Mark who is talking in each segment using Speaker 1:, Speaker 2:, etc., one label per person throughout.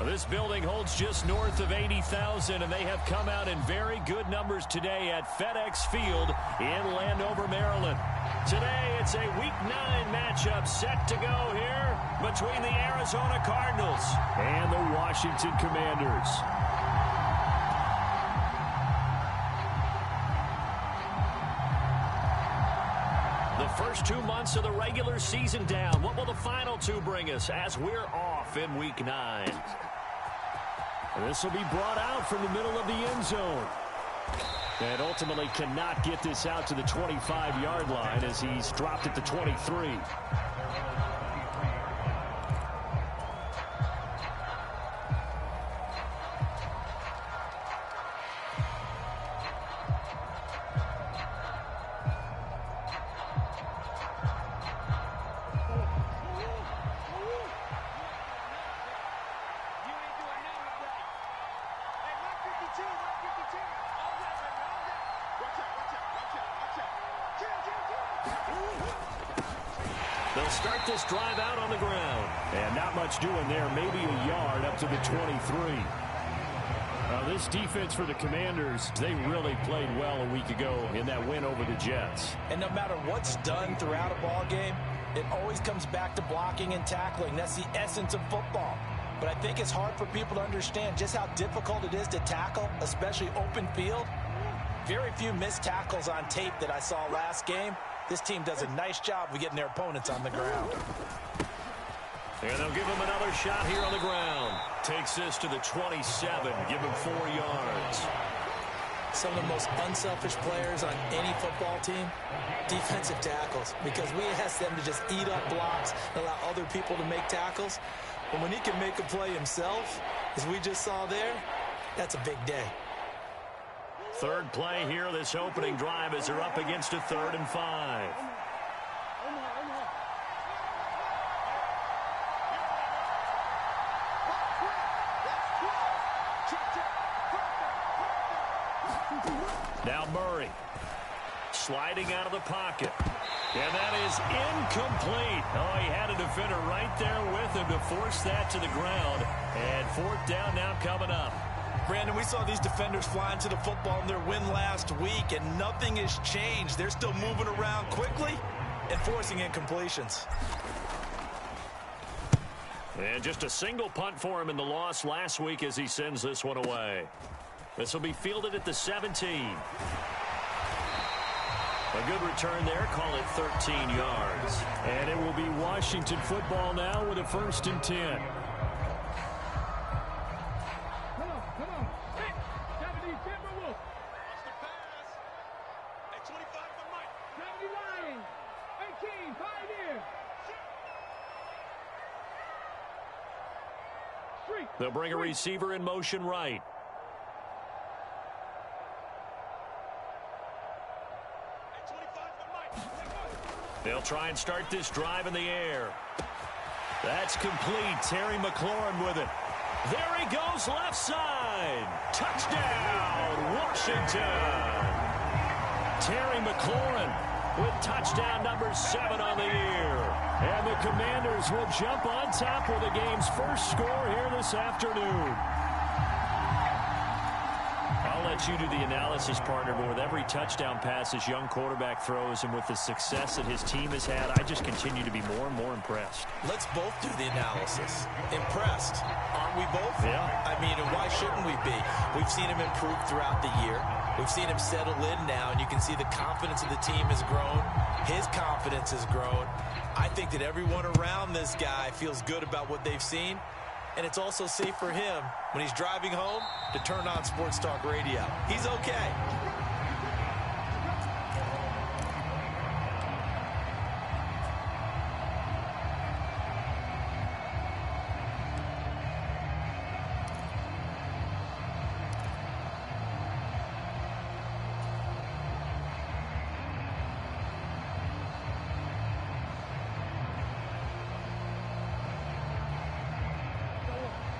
Speaker 1: This building holds just north of 80,000, and they have come out in very good numbers today at FedEx Field in Landover, Maryland. Today, it's a Week 9 matchup set to go here between the Arizona Cardinals and the Washington Commanders. The first 2 months of the regular season down. What will the final 2 bring us as we're off in Week 9? And this will be brought out from the middle of the end zone. And ultimately cannot get this out to the 25-yard line as he's dropped at the 23. They'll start this drive out on the ground. And not much doing there. Maybe a yard up to the 23. This defense for the Commanders, they really played well a week ago in that win over the Jets.
Speaker 2: And no matter what's done throughout a ball game, it always comes back to blocking and tackling. That's the essence of football. But I think it's hard for people to understand just how difficult it is to tackle, especially open field. Very few missed tackles on tape that I saw last game. This team does a nice job of getting their opponents on the ground.
Speaker 1: And they'll give him another shot here on the ground. Takes this to the 27. Give him 4 yards.
Speaker 2: Some of the most unselfish players on any football team, defensive tackles, because we ask them to just eat up blocks and allow other people to make tackles. But when he can make a play himself, as we just saw there, that's a big day.
Speaker 1: Third play here, this opening drive as they're up against a 3rd and 5. Now Murray sliding out of the pocket. And that is incomplete. Oh, he had a defender right there with him to force that to the ground. And 4th down now coming up.
Speaker 2: Brandon, we saw these defenders flying to the football in their win last week, and nothing has changed. They're still moving around quickly and forcing incompletions.
Speaker 1: And just a single punt for him in the loss last week as he sends this one away. This will be fielded at the 17. A good return there. Call it 13 yards. And it will be Washington football now with a 1st and 10. They'll bring a receiver in motion right. They'll try and start this drive in the air. That's complete. Terry McLaurin with it. There he goes, left side. Touchdown, Washington. Terry McLaurin with touchdown number 7 on the year. And the Commanders will jump on top with the game's first score here this afternoon. I'll let you do the analysis, partner, but with every touchdown pass this young quarterback throws and with the success that his team has had, I just continue to be more and more impressed.
Speaker 2: Let's both do the analysis. Impressed. Aren't we both?
Speaker 1: Yeah.
Speaker 2: I mean, and why shouldn't we be? We've seen him improve throughout the year. We've seen him settle in now, and you can see the confidence of the team has grown. His confidence has grown. I think that everyone around this guy feels good about what they've seen. And it's also safe for him when he's driving home to turn on Sports Talk Radio. He's okay.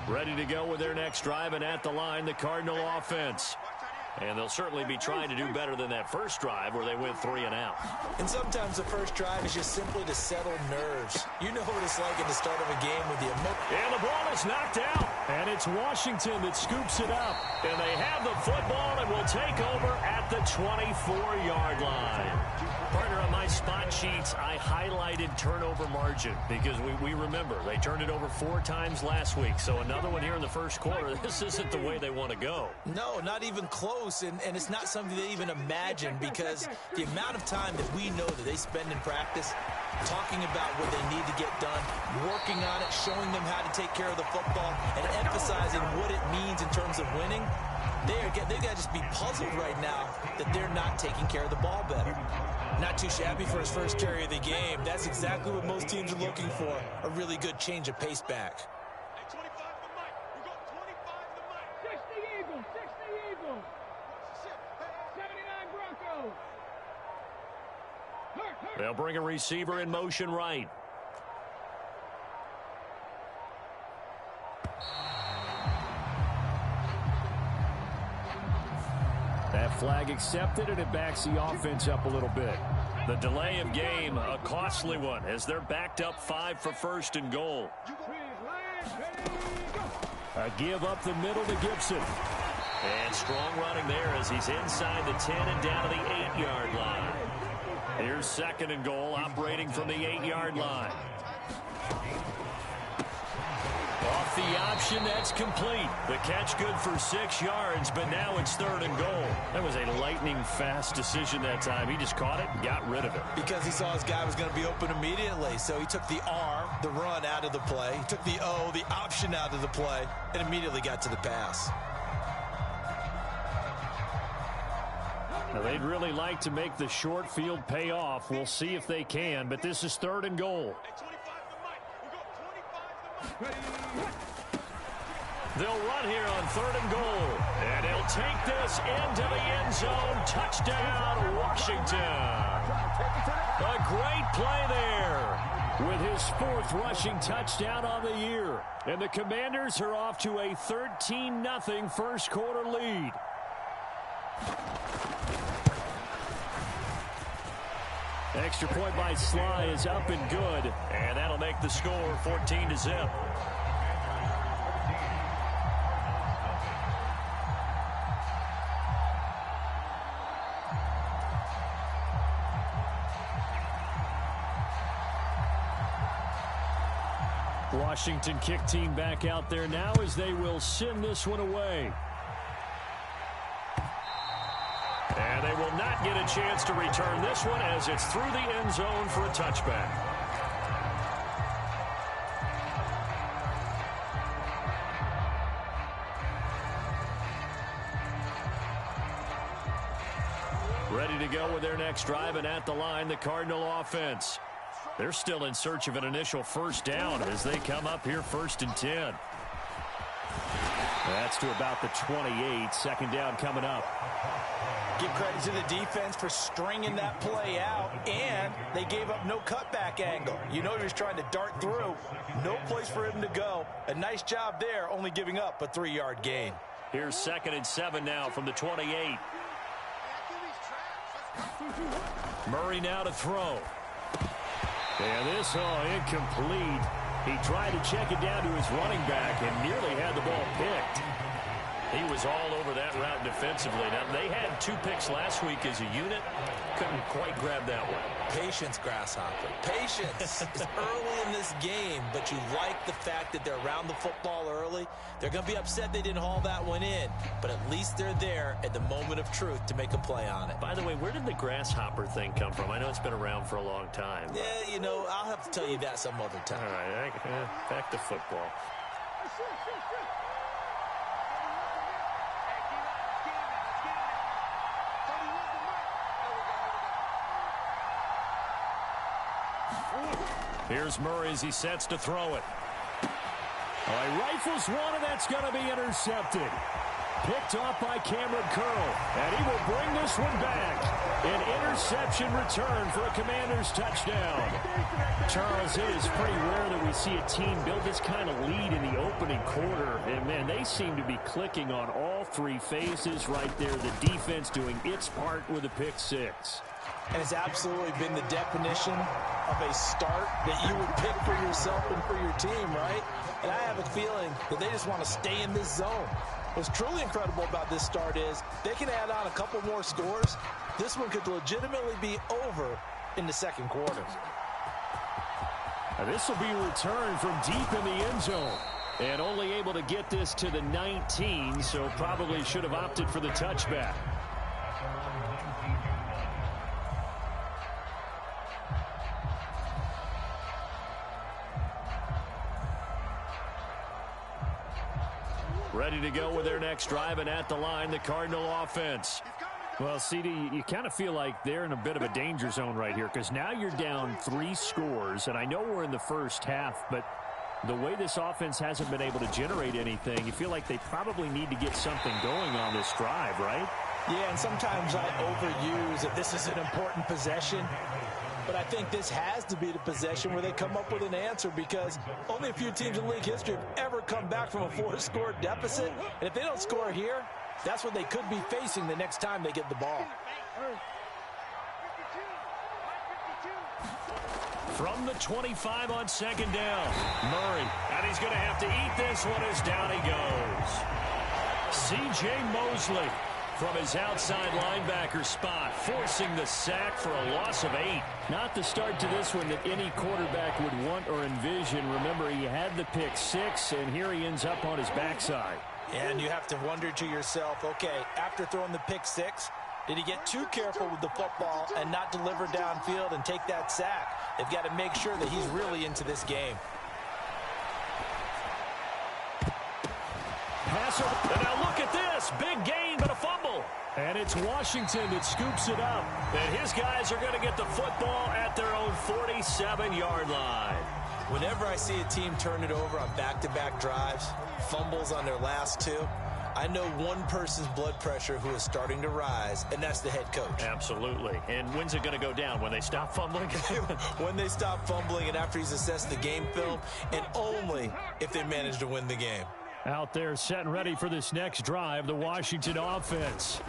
Speaker 1: Ready to go with their next drive, and at the line, the Cardinal offense. And they'll certainly be trying to do better than that first drive where they went 3 and out.
Speaker 2: And sometimes the first drive is just simply to settle nerves. You know what it's like at the start of a game with the emotion.
Speaker 1: And the ball is knocked out. And it's Washington that scoops it up. And they have the football and will take over at the 24-yard line. Partner, on my spot sheets, I highlighted turnover margin because we remember they turned it over 4 times last week. So another one here in the first quarter. This isn't the way they want to go.
Speaker 2: No, not even close. And it's not something they even imagine because the amount of time that we know that they spend in practice talking about what they need to get done, working on it, showing them how to take care of the football, and emphasizing what it means in terms of winning. They've got to just be puzzled right now that they're not taking care of the ball better. Not too shabby for his first carry of the game. That's exactly what most teams are looking for, a really good change of pace back.
Speaker 3: 25 the mic. We got 25 the mic. 60 Eagles, 60 Eagles. 79 Broncos.
Speaker 1: They'll bring a receiver in motion right. That flag accepted, and it backs the offense up a little bit. The delay of game, a costly one, as they're backed up 5 for first and goal. A give up the middle to Gibson. And strong running there as he's inside the 10 and down to the 8-yard line. Here's second and goal, operating from the 8-yard line. Off the option, that's complete. The catch good for 6 yards, but now it's third and goal. That was a lightning-fast decision that time. He just caught it and got rid of it.
Speaker 2: Because he saw his guy was going to be open immediately, so he took the R, the run, out of the play. He took the O, the option, out of the play, and immediately got to the pass.
Speaker 1: Now, they'd really like to make the short field pay off. We'll see if they can, but this is third and goal. They'll run here on third and goal. And he'll take this into the end zone. Touchdown, Washington. A great play there with his 4th rushing touchdown on the year. And the Commanders are off to a 13-0 first quarter lead. Extra point by Sly is up and good. And that'll make the score 14-0. Washington kick team back out there now as they will send this one away. And they will not get a chance to return this one as it's through the end zone for a touchback. Ready to go with their next drive, and at the line, the Cardinal offense. They're still in search of an initial first down as they come up here 1st and 10. That's to about the 28. Second down coming up.
Speaker 2: Give credit to the defense for stringing that play out, and they gave up no cutback angle. You know he was trying to dart through. No place for him to go. A nice job there, only giving up a 3-yard gain.
Speaker 1: Here's 2nd and 7 now from the 28. Murray now to throw. And this, incomplete. He tried to check it down to his running back and nearly had the ball picked. He was all over that route defensively. Now, they had 2 picks last week as a unit. Couldn't quite grab that one.
Speaker 2: Patience, Grasshopper. Patience. It's early in this game, but you like the fact that they're around the football early. They're going to be upset they didn't haul that one in, but at least they're there at the moment of truth to make a play on it.
Speaker 1: By the way, where did the grasshopper thing come from? I know it's been around for a long time.
Speaker 2: Yeah, you know, I'll have to tell you that some other time.
Speaker 1: All right, back to football. Here's Murray as he sets to throw it. All right, rifles one, and that's going to be intercepted. Picked off by Cameron Curl, and he will bring this one back. An interception return for a Commanders touchdown. Charles, it is pretty rare that we see a team build this kind of lead in the opening quarter. And, man, they seem to be clicking on all three phases right there. The defense doing its part with a pick six.
Speaker 2: And it's absolutely been the definition of a start that you would pick for yourself and for your team, right? And I have a feeling that they just want to stay in this zone. What's truly incredible about this start is they can add on a couple more scores. This one could legitimately be over in the second quarter.
Speaker 1: Now this will be returned from deep in the end zone. And only able to get this to the 19, so probably should have opted for the touchback. Ready to go with their next drive, and at the line, the Cardinal offense. Well, CD, you kind of feel like they're in a bit of a danger zone right here because now you're down 3 scores, and I know we're in the first half, but the way this offense hasn't been able to generate anything, you feel like they probably need to get something going on this drive, right?
Speaker 2: Yeah, and sometimes I overuse that this is an important possession. But I think this has to be the possession where they come up with an answer because only a few teams in league history have ever come back from a 4-score deficit. And if they don't score here, that's what they could be facing the next time they get the ball.
Speaker 1: From the 25 on second down, Murray. And he's going to have to eat this one as down he goes. C.J. Mosley from his outside linebacker spot, forcing the sack for a loss of 8. Not the start to this one that any quarterback would want or envision. Remember, he had the pick 6, and here he ends up on his backside.
Speaker 2: And you have to wonder to yourself, okay, after throwing the pick 6, did he get too careful with the football and not deliver downfield and take that sack? They've got to make sure that he's really into this game.
Speaker 1: Pass over. And now look at this. Big gain, but a fumble. And it's Washington that scoops it up. And his guys are going to get the football at their own 47-yard line.
Speaker 2: Whenever I see a team turn it over on back-to-back drives, fumbles on their last 2, I know one person's blood pressure who is starting to rise, and that's the head coach.
Speaker 1: Absolutely. And when's it going to go down? When they stop fumbling?
Speaker 2: When they stop fumbling and after he's assessed the game film, and only if they manage to win the game.
Speaker 1: Out there set and ready for this next drive, the Washington offense.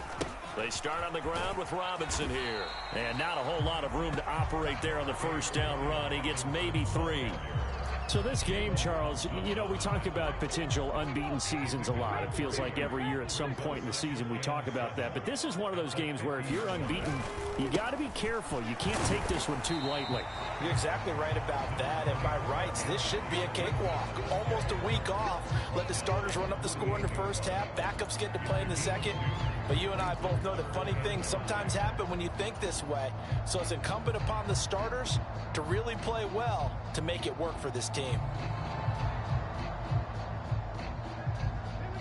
Speaker 1: They start on the ground with Robinson here. And not a whole lot of room to operate there on the first down run. He gets maybe 3. So this game, Charles, you know, we talk about potential unbeaten seasons a lot. It feels like every year at some point in the season we talk about that. But this is one of those games where if you're unbeaten, you got to be careful. You can't take this one too lightly.
Speaker 2: You're exactly right about that. And by rights, this should be a cakewalk. Almost a week off. Let the starters run up the score in the first half. Backups get to play in the second. But you and I both know that funny things sometimes happen when you think this way. So it's incumbent upon the starters to really play well to make it work for this team.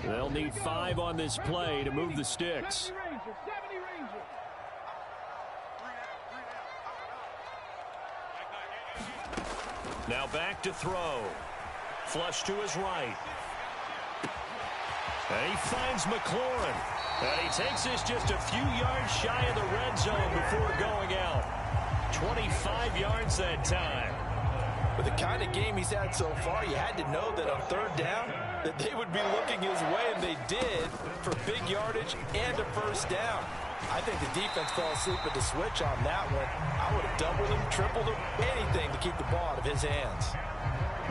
Speaker 1: They'll need 5 on this play to move the sticks. Now back to throw. Flush to his right. And he finds McLaurin. And he takes this just a few yards shy of the red zone before going out. 25 yards that time.
Speaker 2: With the kind of game he's had so far, you had to know that on third down, that they would be looking his way, and they did, for big yardage and a first down. I think the defense fell asleep at the switch on that one. I would have doubled him, tripled him, anything to keep the ball out of his hands.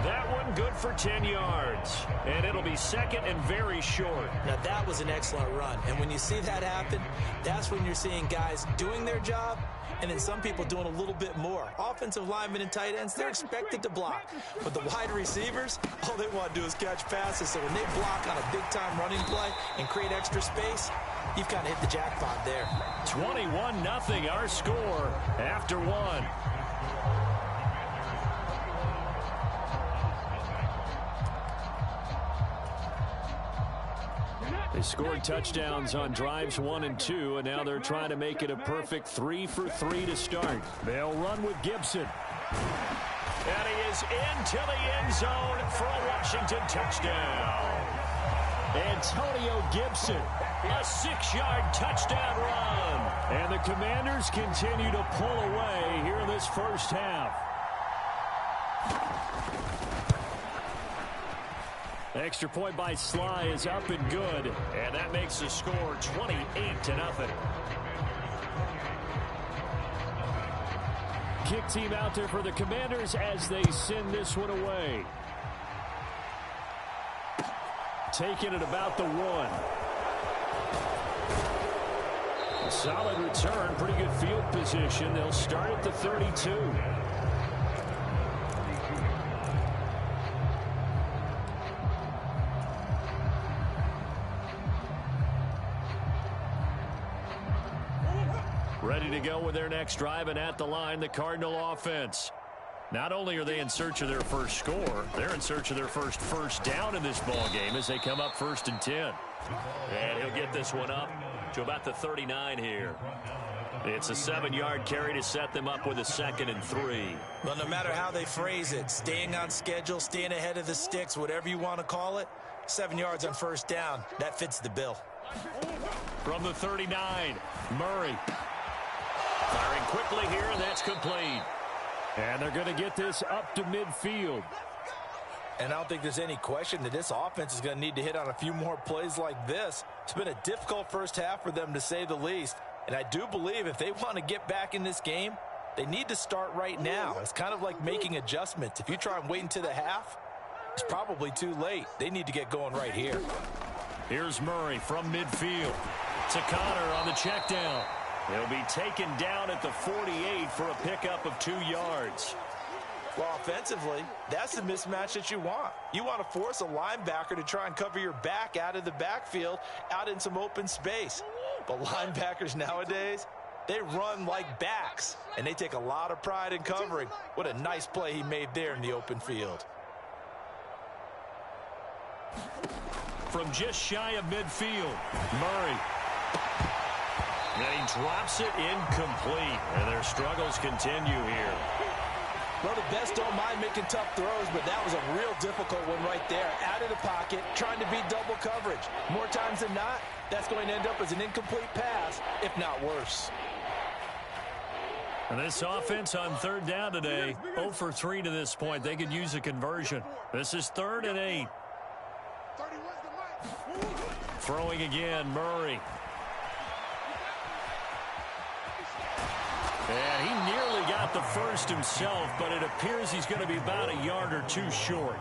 Speaker 1: That one good for 10 yards. And it'll be second and very short.
Speaker 2: Now, that was an excellent run. And when you see that happen, that's when you're seeing guys doing their job and then some people doing a little bit more. Offensive linemen and tight ends, they're expected to block. But the wide receivers, all they want to do is catch passes. So when they block on a big-time running play and create extra space, you've kind of hit the jackpot there.
Speaker 1: 21-0 our score after 1. They scored touchdowns on drives 1 and 2, and now they're trying to make it a perfect 3 for 3 to start. They'll run with Gibson. And he is into the end zone for a Washington touchdown. Antonio Gibson, a 6-yard touchdown run. And the Commanders continue to pull away here in this first half. Extra point by Sly is up and good. And that makes the score 28-0. Kick team out there for the Commanders as they send this one away. Taking it about the 1. A solid return, pretty good field position. They'll start at the 32. Ready to go with their next drive, and at the line, the Cardinal offense. Not only are they in search of their first score, they're in search of their first down in this ball game as they come up 1st and 10. And he'll get this one up to about the 39 here. It's a 7-yard carry to set them up with a 2nd and 3.
Speaker 2: Well, no matter how they phrase it, staying on schedule, staying ahead of the sticks, whatever you want to call it, 7 yards on 1st down, that fits the bill.
Speaker 1: From the 39, Murray. Firing quickly here, and that's complete. And they're going to get this up to midfield.
Speaker 2: And I don't think there's any question that this offense is going to need to hit on a few more plays like this. It's been a difficult first half for them, to say the least. And I do believe if they want to get back in this game, they need to start right now. It's kind of like making adjustments. If you try and wait until the half, it's probably too late. They need to get going right here.
Speaker 1: Here's Murray from midfield. To Connor on the check down. He'll be taken down at the 48 for a pickup of 2 yards.
Speaker 2: Well, offensively, that's the mismatch that you want. You want to force a linebacker to try and cover your back out of the backfield, out in some open space. But linebackers nowadays, they run like backs, and they take a lot of pride in covering. What a nice play he made there in the open field.
Speaker 1: From just shy of midfield, Murray. And he drops it incomplete. And their struggles continue here.
Speaker 2: Well, the best don't mind making tough throws, but that was a real difficult one right there. Out of the pocket, trying to beat double coverage. More times than not, that's going to end up as an incomplete pass, if not worse.
Speaker 1: And this offense on 3rd down today, 0 for 3 to this point. They could use a conversion. This is 3rd and 8. Throwing again, Murray. And he nearly got the first himself, but it appears he's going to be about a yard or 2 short.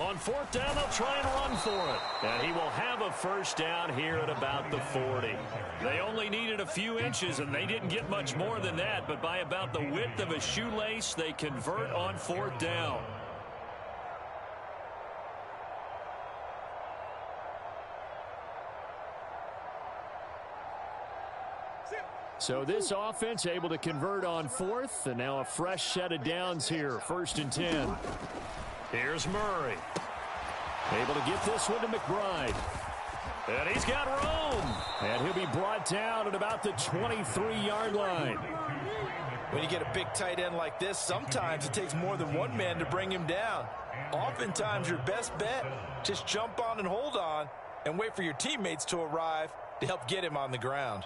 Speaker 1: On 4th down, they'll try and run for it. And he will have a first down here at about the 40. They only needed a few inches, and they didn't get much more than that. But by about the width of a shoelace, they convert on 4th down. So this offense able to convert on 4th, and now a fresh set of downs here, 1st and 10. Here's Murray. Able to get this one to McBride. And he's got room. And he'll be brought down at about the 23-yard line.
Speaker 2: When you get a big tight end like this, sometimes it takes more than one man to bring him down. Oftentimes, your best bet, just jump on and hold on and wait for your teammates to arrive to help get him on the ground.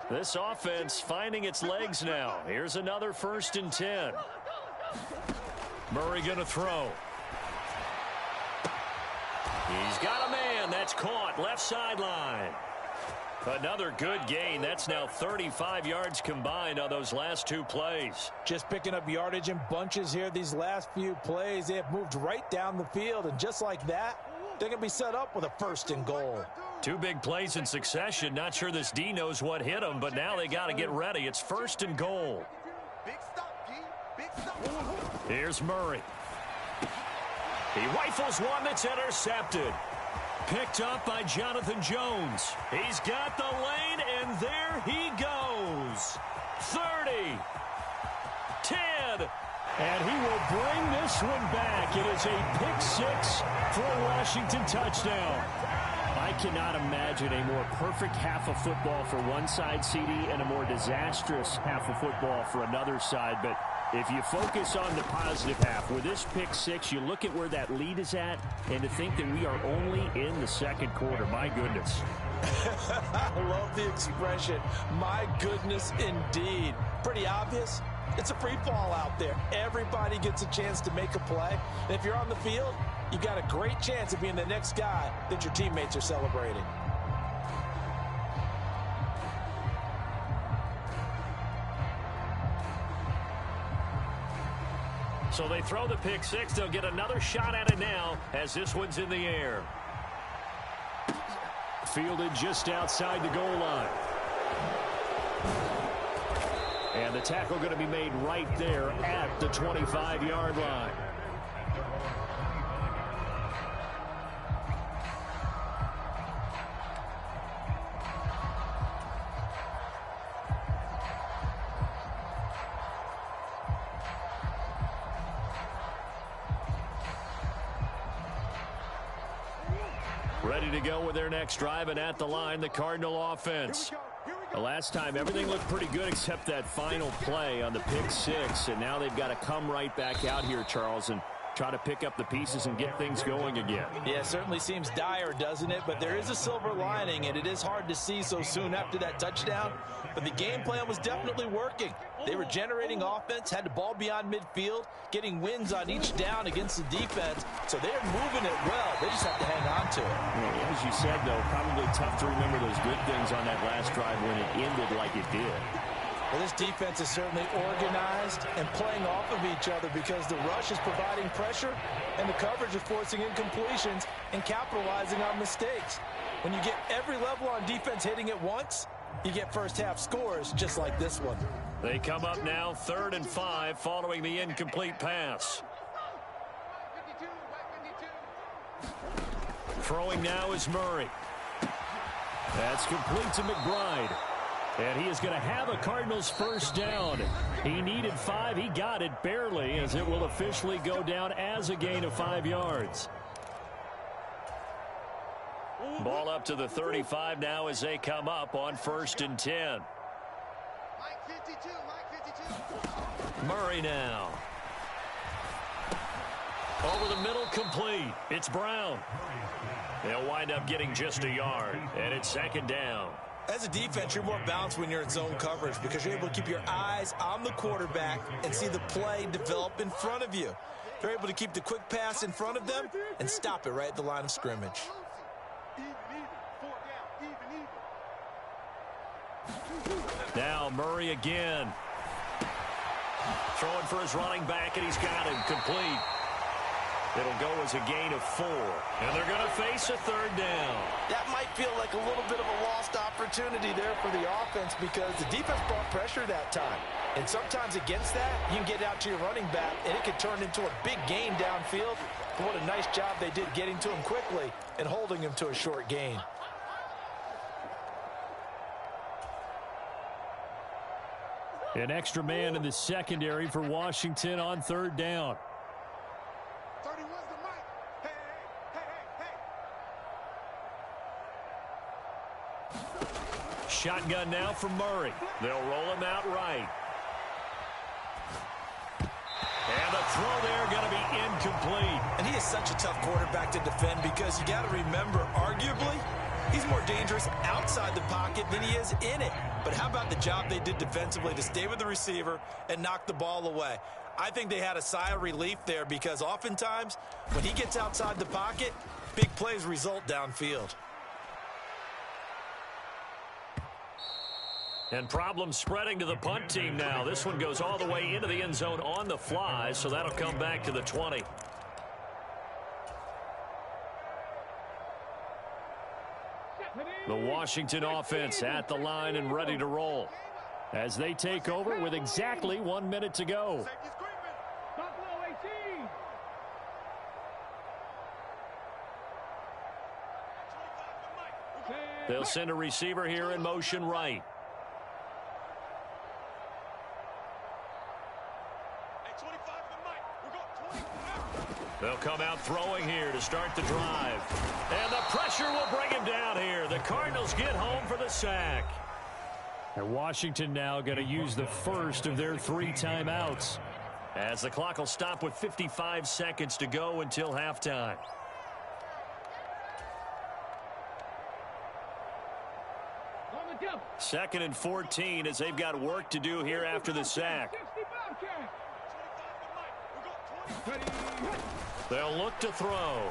Speaker 1: This offense finding its legs now. Here's another 1st and 10. Murray going to throw. He's got a man. That's caught. Left sideline. Another good gain. That's now 35 yards combined on those last 2 plays.
Speaker 2: Just picking up yardage in bunches here these last few plays. They have moved right down the field, and just like that, they're going to be set up with a 1st and goal.
Speaker 1: 2 big plays in succession. Not sure this D knows what hit him, but now they got to get ready. It's 1st and goal. Here's Murray. He rifles one that's intercepted. Picked up by Jonathan Jones. He's got the lane, and there he goes. 30. 10. And he will bring this one back. It is a pick 6 for a Washington touchdown. I cannot imagine a more perfect half of football for one side, CD, and a more disastrous half of football for another side. But if you focus on the positive half, with this pick six, you look at where that lead is at, and to think that we are only in the second quarter. My goodness.
Speaker 2: I love the expression, my goodness indeed. Pretty obvious. It's a free fall out there. Everybody gets a chance to make a play. And if you're on the field, you've got a great chance of being the next guy that your teammates are celebrating.
Speaker 1: So they throw the pick six. They'll get another shot at it now as this one's in the air. Fielded just outside the goal line. And the tackle going to be made right there at the 25-yard line. Ready to go with their next drive, and at the line, the Cardinal offense. The last time, everything looked pretty good except that final play on the pick six, and now they've got to come right back out here, Charles, and try to pick up the pieces and get things going again.
Speaker 2: Yeah, it certainly seems dire, doesn't it? But there is a silver lining, and it is hard to see so soon after that touchdown. But the game plan was definitely working. They were generating offense, had the ball beyond midfield, getting wins on each down against the defense. So they're moving it well. They just have to hang on to it.
Speaker 1: Well, as you said, though, probably tough to remember those good things on that last drive when it ended like it did.
Speaker 2: Well, this defense is certainly organized and playing off of each other because the rush is providing pressure and the coverage is forcing incompletions and capitalizing on mistakes. When you get every level on defense hitting at once, you get first half scores just like this one.
Speaker 1: They come up now 3rd and 5 following the incomplete pass. Throwing now is Murray. That's complete to McBride. And he is going to have a Cardinals first down. He needed 5. He got it barely, as it will officially go down as a gain of 5 yards. Ball up to the 35 now as they come up on 1st and 10. Murray now. Over the middle, complete. It's Brown. They'll wind up getting just a yard, and it's 2nd down.
Speaker 2: As a defense, you're more balanced when you're in zone coverage because you're able to keep your eyes on the quarterback and see the play develop in front of you. They're able to keep the quick pass in front of them and stop it right at the line of scrimmage.
Speaker 1: Now Murray again. Throwing for his running back, and he's got him complete. It'll go as a gain of 4. And they're going to face a 3rd down.
Speaker 2: That might feel like a little bit of a lost opportunity there for the offense because the defense brought pressure that time. And sometimes against that, you can get out to your running back, and it can turn into a big gain downfield. But what a nice job they did getting to him quickly and holding him to a short gain.
Speaker 1: An extra man in the secondary for Washington on 3rd down.
Speaker 3: 31's the mic. Hey, hey, hey, hey.
Speaker 1: Shotgun now for Murray. They'll roll him out right. And the throw there going to be incomplete.
Speaker 2: And he is such a tough quarterback to defend because you got to remember, arguably, he's more dangerous outside the pocket than he is in it. But how about the job they did defensively to stay with the receiver and knock the ball away? I think they had a sigh of relief there because oftentimes when he gets outside the pocket, big plays result downfield.
Speaker 1: And problems spreading to the punt team now. This one goes all the way into the end zone on the fly, so that'll come back to the 20. The Washington offense at the line and ready to roll as they take over with exactly 1 minute to go.
Speaker 3: Buffalo 18.
Speaker 1: They'll send a receiver here in motion right. They'll come out throwing here to start the drive. And the pressure will bring him down here. The Cardinals get home for the sack. And Washington now going to use the first of their 3 timeouts, as the clock will stop with 55 seconds to go until halftime. Second and 14 as they've got work to do here after the sack. They'll look to throw.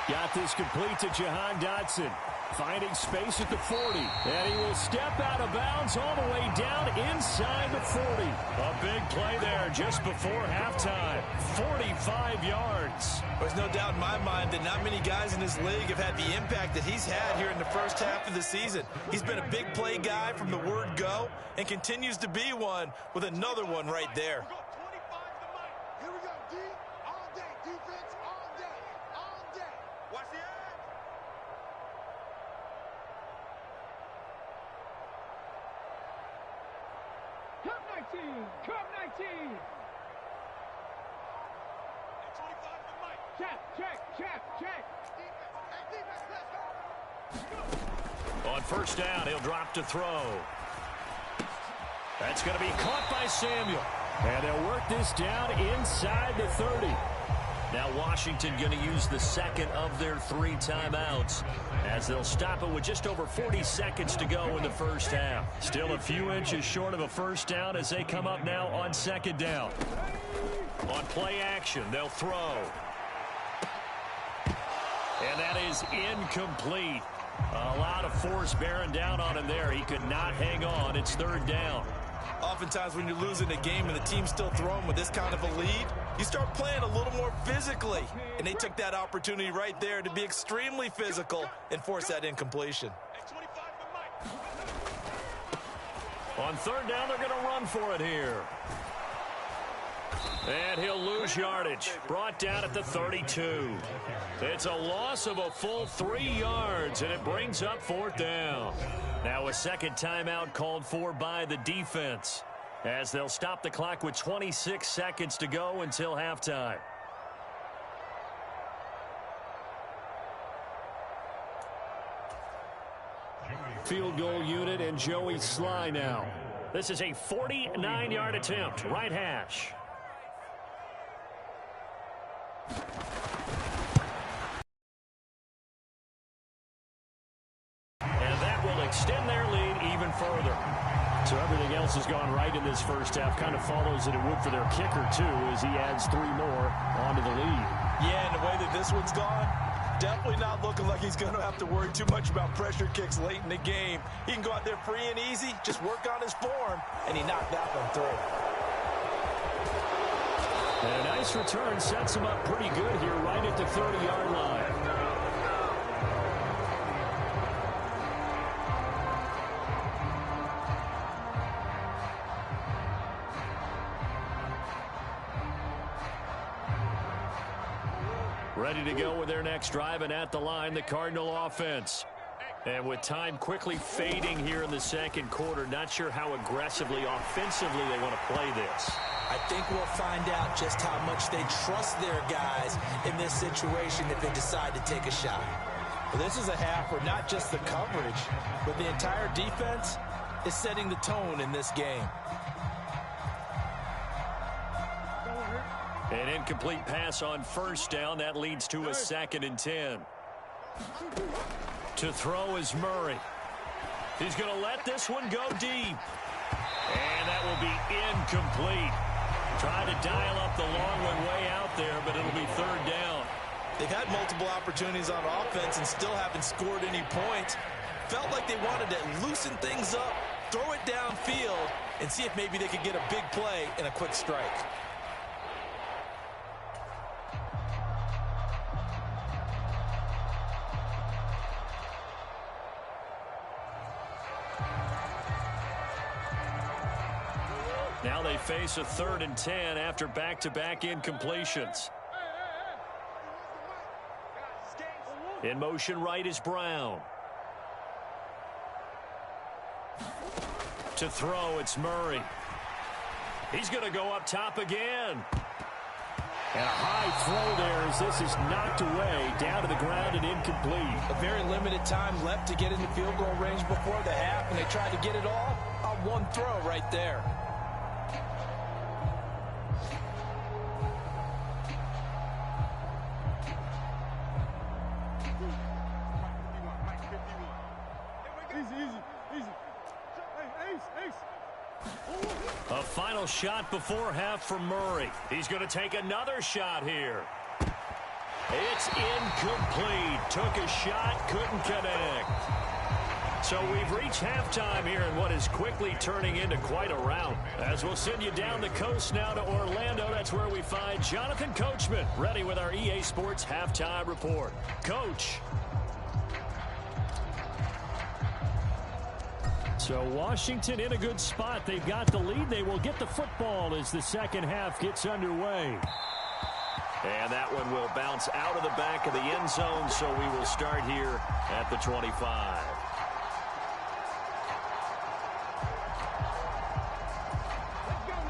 Speaker 1: Got this complete to Jahan Dotson. Finding space at the 40. And he will step out of bounds all the way down inside the 40. A big play there just before halftime. 45 yards.
Speaker 2: There's no doubt in my mind that not many guys in this league have had the impact that he's had here in the first half of the season. He's been a big play guy from the word go and continues to be one with another one right there.
Speaker 3: Here we go, D. All day. Defense all day. All day. Watch the end. Cup 19. Cup 19. At 25 to Mike. Check. Defense, let's go.
Speaker 1: On first down, he'll drop to throw. That's going to be caught by Samuel. And they'll work this down inside the 30. Now Washington going to use the second of their 3 timeouts, as they'll stop it with just over 40 seconds to go in the first half. Still a few inches short of a first down as they come up now on second down. On play action, they'll throw. And that is incomplete. A lot of force bearing down on him there. He could not hang on. It's third down.
Speaker 2: Oftentimes when you're losing a game and the team's still throwing with this kind of a lead, you start playing a little more physically. And they took that opportunity right there to be extremely physical and force that incompletion.
Speaker 1: On third down, they're going to run for it here. And he'll lose yardage. Brought down at the 32. It's a loss of a full 3 yards, and it brings up fourth down. Now a second timeout called for by the defense, as they'll stop the clock with 26 seconds to go until halftime. Field goal unit and Joey Sly now. This is a 49-yard attempt, right hash. And that will extend their lead even further. So everything else has gone right in this first half. Kind of follows that it would for their kicker, too, as he adds 3 more onto the lead.
Speaker 2: Yeah, and the way that this one's gone, definitely not looking like he's going to have to worry too much about pressure kicks late in the game. He can go out there free and easy, just work on his form, and he knocked that one through.
Speaker 1: And a nice return sets him up pretty good here right at the 30-yard line. Ready to go with their next drive, and at the line, the Cardinal offense. And with time quickly fading here in the second quarter, not sure how aggressively, offensively they want to play this.
Speaker 2: I think we'll find out just how much they trust their guys in this situation if they decide to take a shot. Well, this is a half where not just the coverage, but the entire defense is setting the tone in this game.
Speaker 1: An incomplete pass on first down. That leads to a 2nd and 10. To throw is Murray. He's going to let this one go deep. And that will be incomplete. Trying to dial up the long one way out there, but it'll be third down.
Speaker 2: They've had multiple opportunities on offense and still haven't scored any points. Felt like they wanted to loosen things up, throw it downfield, and see if maybe they could get a big play and a quick strike.
Speaker 1: Now they face a 3rd and 10 after back-to-back incompletions. In motion right is Brown. To throw, it's Murray. He's going to go up top again. And a high throw there as this is knocked away, down to the ground and incomplete.
Speaker 2: A very limited time left to get into field goal range before the half, and they tried to get it all on one throw right there.
Speaker 1: A final shot before half for Murray. He's going to take another shot here. It's incomplete. Took a shot, couldn't connect. So we've reached halftime here in what is quickly turning into quite a rout. As we'll send you down the coast now to Orlando, that's where we find Jonathan Coachman, ready with our EA Sports Halftime Report. Coach. So Washington in a good spot. They've got the lead. They will get the football as the second half gets underway. And that one will bounce out of the back of the end zone, so we will start here at the 25.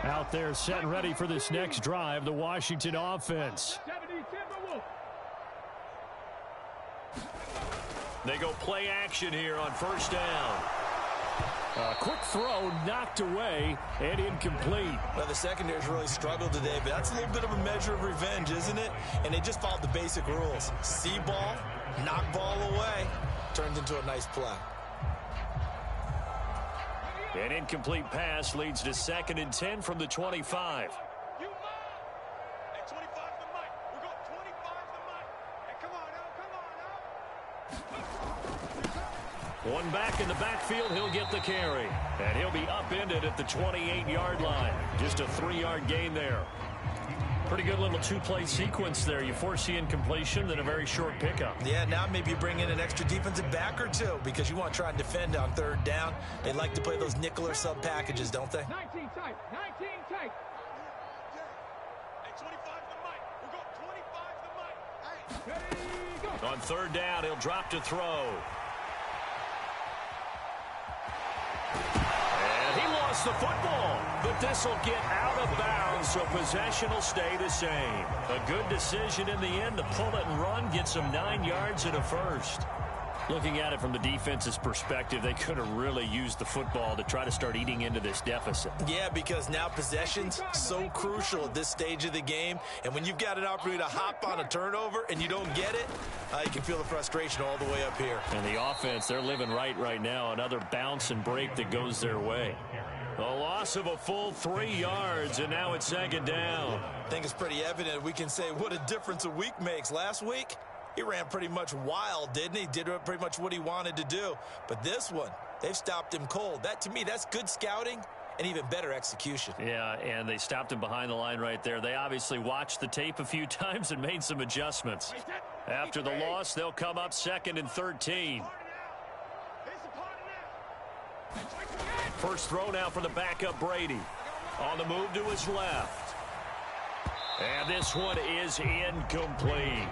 Speaker 1: Out there set and ready for this next drive, the Washington offense. They go play action here on first down. A quick throw knocked away and incomplete.
Speaker 2: Well, the secondary's really struggled today, but that's a little bit of a measure of revenge, isn't it? And they just followed the basic rules. See ball, knock ball away, turned into a nice play.
Speaker 1: An incomplete pass leads to 2nd and 10 from the 25. One back in the backfield, he'll get the carry. And he'll be upended at the 28-yard line. Just a 3-yard gain there. Pretty good little two-play sequence there. You force the incompletion, then a very short pickup.
Speaker 2: Yeah, now maybe you bring in an extra defensive back or two because you want to try and defend on third down. They like to play those nickel or sub packages, don't they?
Speaker 3: 19 tight. 19 tight. Hey, 25 the mic. We're going 25 the mic. Hey, ready, go.
Speaker 1: On third down, he'll drop to throw. And he lost the football, but this will get out of bounds, so possession will stay the same. A good decision in the end to pull it and run, get some 9 yards and a first. Looking at it from the defense's perspective, they could have really used the football to try to start eating into this deficit.
Speaker 2: Yeah, because now possession's so crucial at this stage of the game. And when you've got an opportunity to hop on a turnover and you don't get it, you can feel the frustration all the way up here.
Speaker 1: And the offense, they're living right now. Another bounce and break that goes their way. A loss of a full 3 yards, and now it's 2nd down.
Speaker 2: I think it's pretty evident. We can say what a difference a week makes. Last week, he ran pretty much wild, didn't he? Did pretty much what he wanted to do. But this one, they've stopped him cold. That, to me, that's good scouting and even better execution.
Speaker 1: Yeah, and they stopped him behind the line right there. They obviously watched the tape a few times and made some adjustments. After the loss, they'll come up 2nd and 13. First throw now for the backup Brady. On the move to his left. And this one is incomplete.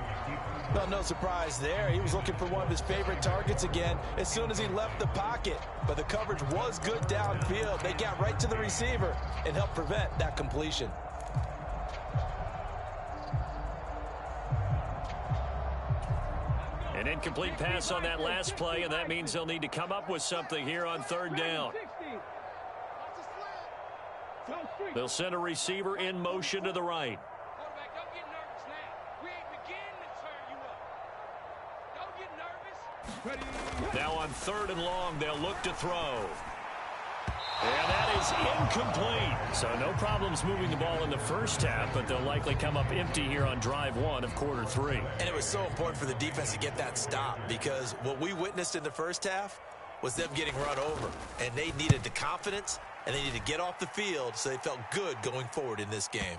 Speaker 2: Well, no surprise there. He was looking for one of his favorite targets again as soon as he left the pocket. But the coverage was good downfield. They got right to the receiver and helped prevent that completion.
Speaker 1: An incomplete pass on that last play, and that means they'll need to come up with something here on third down. They'll send a receiver in motion to the right. Now on 3rd and long, they'll look to throw. And that is incomplete. So no problems moving the ball in the first half, but they'll likely come up empty here on drive 1 of quarter 3.
Speaker 2: And it was so important for the defense to get that stop because what we witnessed in the first half was them getting run over. And they needed the confidence, and they needed to get off the field so they felt good going forward in this game.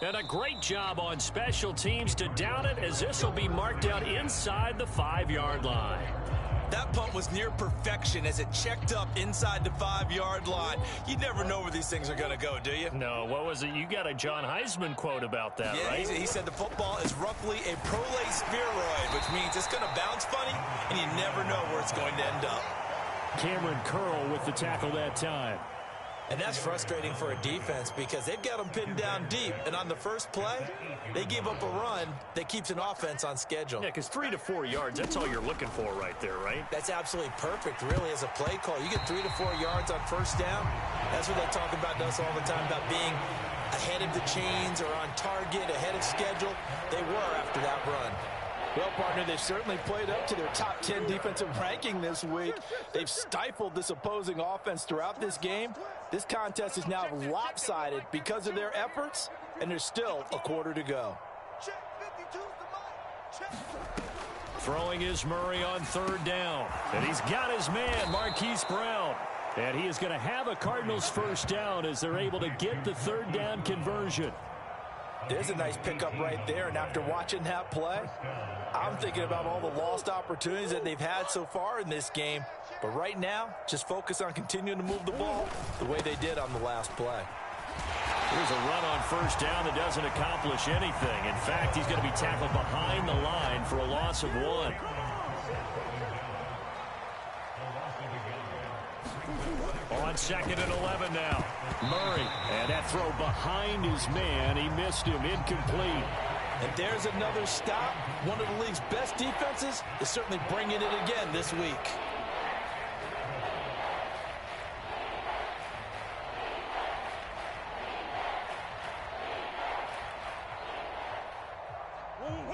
Speaker 1: And a great job on special teams to down it as this will be marked out inside the 5-yard line.
Speaker 2: That punt was near perfection as it checked up inside the 5-yard line. You never know where these things are going to go, do you?
Speaker 1: No, what was it? You got a John Heisman quote about that,
Speaker 2: yeah,
Speaker 1: right?
Speaker 2: He said the football is roughly a prolate spheroid, which means it's going to bounce funny, and you never know where it's going to end up.
Speaker 1: Cameron Curl with the tackle that time.
Speaker 2: And that's frustrating for a defense because they've got them pinned down deep. And on the first play, they give up a run that keeps an offense on schedule.
Speaker 1: Yeah, because 3 to 4 yards, that's all you're looking for right there, right?
Speaker 2: That's absolutely perfect, really, as a play call. You get 3 to 4 yards on first down. That's what they talk about us all the time, about being ahead of the chains or on target, ahead of schedule. They were after that run.
Speaker 4: Well, partner, they've certainly played up to their top 10 defensive ranking this week. They've stifled this opposing offense throughout this game. This contest is now lopsided because of their efforts, and there's still a quarter to go.
Speaker 1: Throwing is Murray on third down. And he's got his man, Marquise Brown. And he is going to have a Cardinals first down as they're able to get the third down conversion.
Speaker 4: There's a nice pickup right there, and after watching that play, I'm thinking about all the lost opportunities that they've had so far in this game. But right now, just focus on continuing to move the ball the way they did on the last play.
Speaker 1: Here's a run on first down that doesn't accomplish anything. In fact, he's going to be tackled behind the line for a loss of 1. On 2nd and 11 now. Murray, and that throw behind his man. He missed him, incomplete.
Speaker 4: And there's another stop. One of the league's best defenses is certainly bringing it again this week.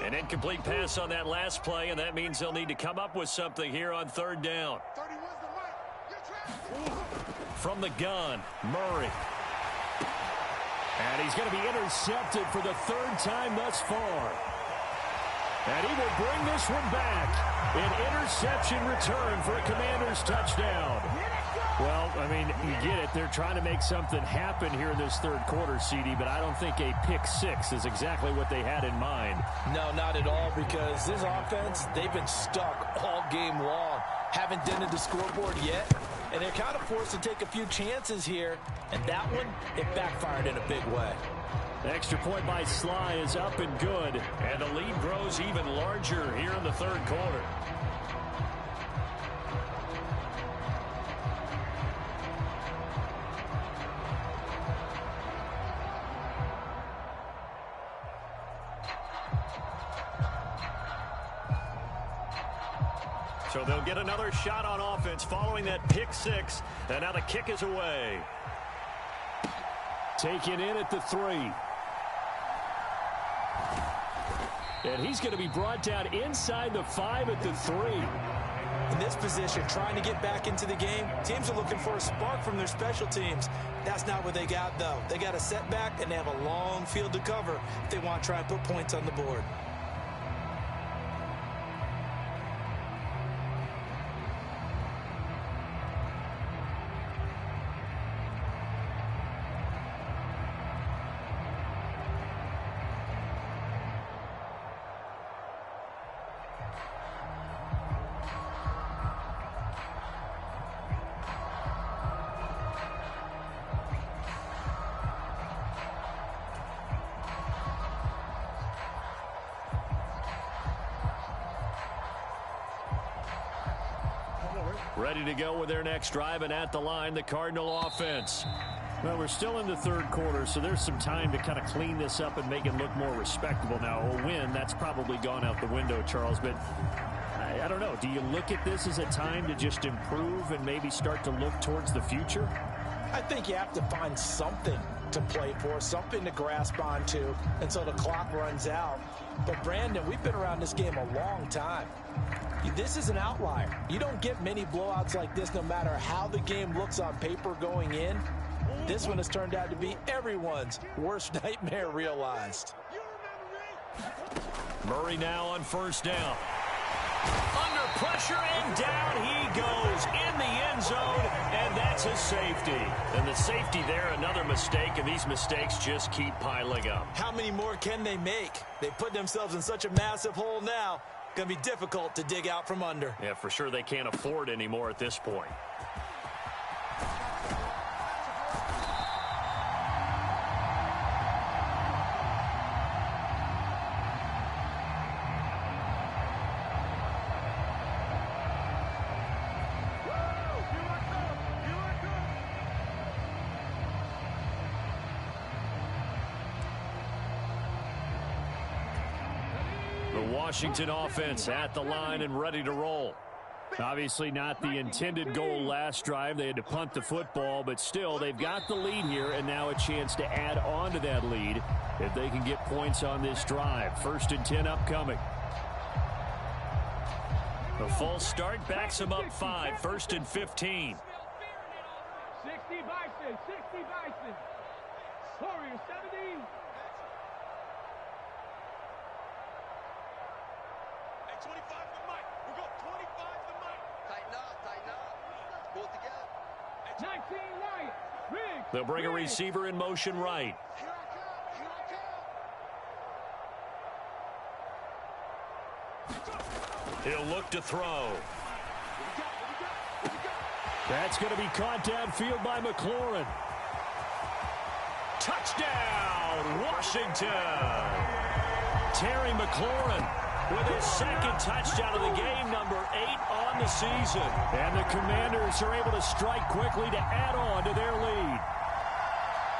Speaker 1: An incomplete pass on that last play, and that means they'll need to come up with something here on third down. From the gun, Murray. And he's going to be intercepted for the third time thus far. And he will bring this one back. An interception return for a Commanders touchdown. Well, I mean, you get it. They're trying to make something happen here in this third quarter, CD, but I don't think a pick six is exactly what they had in mind.
Speaker 4: No, not at all, because this offense, they've been stuck all game long. Haven't dented the scoreboard yet, and they're kind of forced to take a few chances here, and that one, it backfired in a big way.
Speaker 1: The extra point by Sly is up and good, and the lead grows even larger here in the third quarter. So they'll get another shot on offense following that pick six. And now the kick is away. Taken in at the 3. And he's going to be brought down inside the 5 at the 3.
Speaker 2: In this position, trying to get back into the game, teams are looking for a spark from their special teams. That's not what they got, though. They got a setback, and they have a long field to cover if they want to try and put points on the board.
Speaker 1: Ready to go with their next drive, and at the line, the Cardinal offense. Well, we're still in the third quarter, so there's some time to kind of clean this up and make it look more respectable. Now, a win, that's probably gone out the window, Charles, but I don't know. Do you look at this as a time to just improve and maybe start to look towards the future?
Speaker 4: I think you have to find something to play for, something to grasp onto until the clock runs out. But, Brandon, we've been around this game a long time. This is an outlier. You don't get many blowouts like this no matter how the game looks on paper going in. This one has turned out to be everyone's worst nightmare realized.
Speaker 1: Murray now on first down. Under pressure, and down he goes in the end zone, and that's a safety. And the safety there, another mistake, and these mistakes just keep piling up.
Speaker 2: How many more can they make? They put themselves in such a massive hole now. Going to be difficult to dig out from under.
Speaker 1: Yeah, for sure they can't afford anymore at this point. Washington offense at the line and ready to roll. Obviously not the intended goal last drive. They had to punt the football, but still they've got the lead here and now a chance to add on to that lead if they can get points on this drive. 1st and 10 upcoming. The false start backs them up 5. 1st and 15.
Speaker 3: 60 Bison, 60 Bison. Warriors 70.
Speaker 5: Hey, 25 to Mike. We got 25 to Mike. Tighten up. Pull together.
Speaker 3: 19 Lions. Riggs.
Speaker 1: They'll bring a receiver in motion right.
Speaker 5: Here I come.
Speaker 1: He'll look to throw. That's going to be caught downfield by McLaurin. Touchdown, Washington. Terry McLaurin with his 2nd touchdown of the game, number 8 on the season. And the Commanders are able to strike quickly to add on to their lead.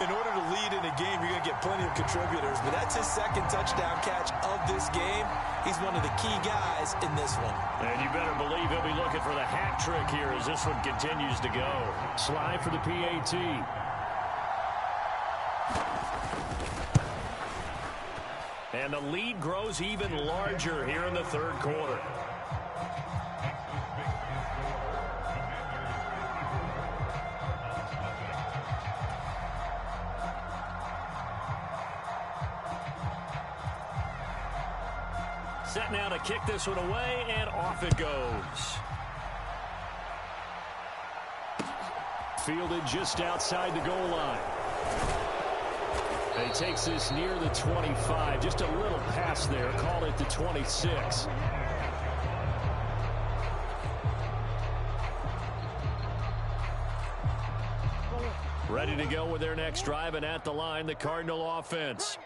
Speaker 2: In order to lead in a game, you're going to get plenty of contributors, but that's his 2nd touchdown catch of this game. He's one of the key guys in this one.
Speaker 1: And you better believe he'll be looking for the hat trick here as this one continues to go. Slide for the PAT. And the lead grows even larger here in the 3rd quarter. Set now to kick this one away, and off it goes. Fielded just outside the goal line. And he takes this near the 25. Just a little pass there. Call it the 26. Ready to go with their next drive, and at the line, the Cardinal offense.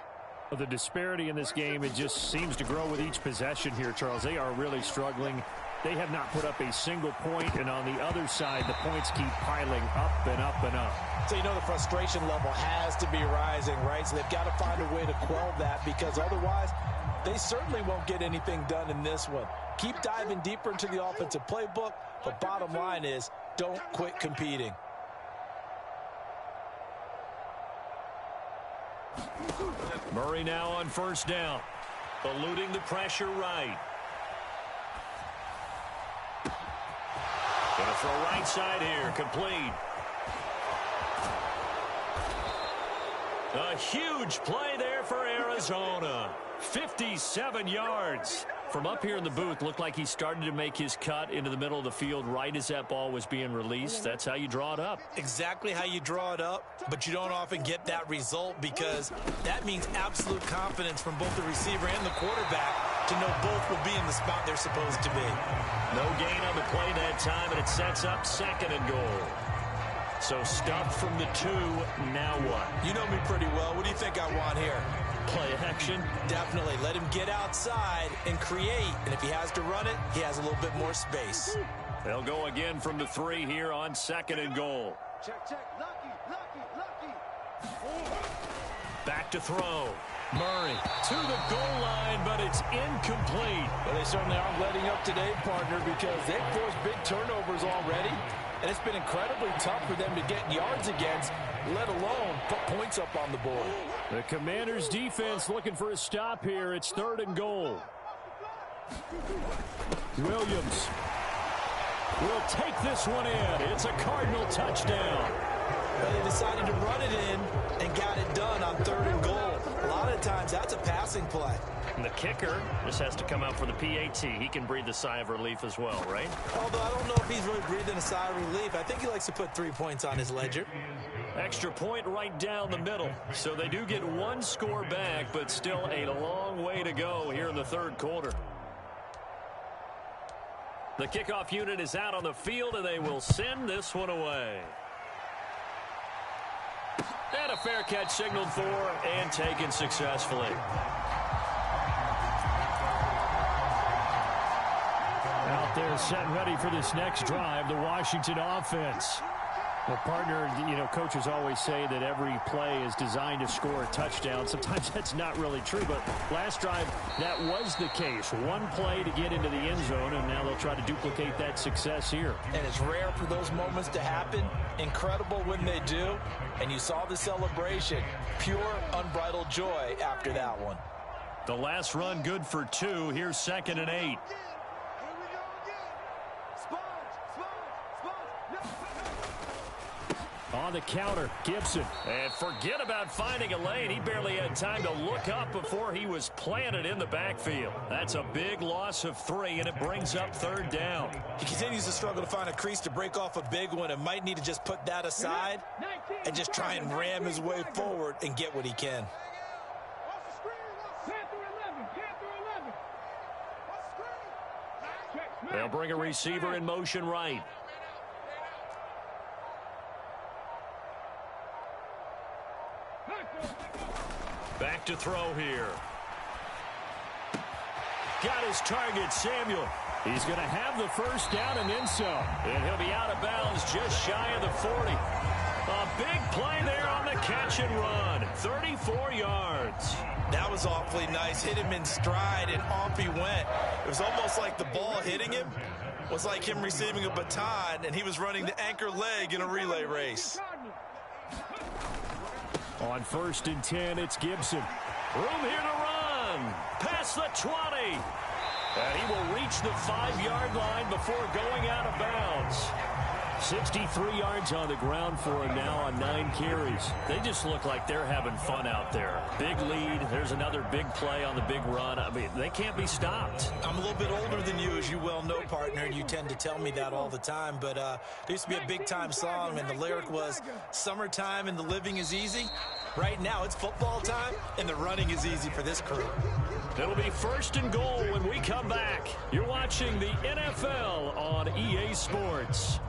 Speaker 1: The disparity in this game, it just seems to grow with each possession here, Charles. They are really struggling. They have not put up a single point, and on the other side, the points keep piling up and up and up.
Speaker 4: So you know the frustration level has to be rising, right? So they've got to find a way to quell that, because otherwise they certainly won't get anything done in this one. Keep diving deeper into the offensive playbook, but bottom line is don't quit competing.
Speaker 1: Murray now on 1st down. Eluding the pressure right. Gonna throw right side here. Complete. A huge play there for Arizona. 57 yards. From up here in the booth, looked like he started to make his cut into the middle of the field right as that ball was being released. That's how you draw it up.
Speaker 2: Exactly how you draw it up, but you don't often get that result because that means absolute confidence from both the receiver and the quarterback to know both will be in the spot they're supposed to be.
Speaker 1: No gain on the play that time, and it sets up 2nd and goal. So stuffed from the 2, now what?
Speaker 2: You know me pretty well. What do you think I want here?
Speaker 1: Play action?
Speaker 2: Definitely. Let him get outside and create. And if he has to run it, he has a little bit more space.
Speaker 1: They'll go again from the 3 here on 2nd and goal.
Speaker 5: Check. Lucky.
Speaker 1: Back to throw. Murray to the goal line, but it's incomplete.
Speaker 4: Well, they certainly aren't letting up today, partner, because they've forced big turnovers already. And it's been incredibly tough for them to get yards against, let alone put points up on the board.
Speaker 1: The Commanders' defense looking for a stop here. It's 3rd and goal. Williams will take this one in. It's a Cardinal touchdown.
Speaker 2: Well, they decided to run it in and got it done on 3rd and goal. A lot of times that's a passing play.
Speaker 1: And the kicker just has to come out for the PAT. He can breathe a sigh of relief as well, right?
Speaker 2: Although I don't know if he's really breathing a sigh of relief. I think he likes to put 3 points on his ledger.
Speaker 1: Extra point right down the middle. So they do get 1 score back, but still a long way to go here in the 3rd quarter. The kickoff unit is out on the field, and they will send this one away. And a fair catch signaled for and taken successfully. Out there set ready for this next drive, the Washington offense. Well, partner, coaches always say that every play is designed to score a touchdown. Sometimes that's not really true, but last drive, that was the case. One play to get into the end zone, and now they'll try to duplicate that success here.
Speaker 4: And it's rare for those moments to happen. Incredible when they do. And you saw the celebration. Pure, unbridled joy after that one.
Speaker 1: The last run good for 2. Here's 2nd and 8. On the counter, Gibson. And forget about finding a lane. He barely had time to look up before he was planted in the backfield. That's a big loss of 3, and it brings up 3rd down.
Speaker 4: He continues to struggle to find a crease to break off a big one and might need to just put that aside and just try and ram his way forward and get what he can.
Speaker 1: They'll bring a receiver in motion right. Back to throw here. Got his target, Samuel. He's going to have the first down and then some. And he'll be out of bounds just shy of the 40. A big play there on the catch and run. 34 yards.
Speaker 2: That was awfully nice. Hit him in stride, and off he went. It was almost like the ball hitting him was like him receiving a baton, and he was running the anchor leg in a relay race.
Speaker 1: On 1st and 10, it's Gibson. Room here to run. Past the 20. And he will reach the 5-yard line before going out of bounds. 63 yards on the ground for him now on 9 carries. They just look like they're having fun out there. Big lead. There's another big play on the big run. I mean, they can't be stopped.
Speaker 4: I'm a little bit older than you, as you well know, partner, and you tend to tell me that all the time. But there used to be a big-time song, and the lyric was, "Summertime and the living is easy." Right now, it's football time, and the running is easy for this crew.
Speaker 1: It'll be 1st and goal when we come back. You're watching the NFL on EA Sports.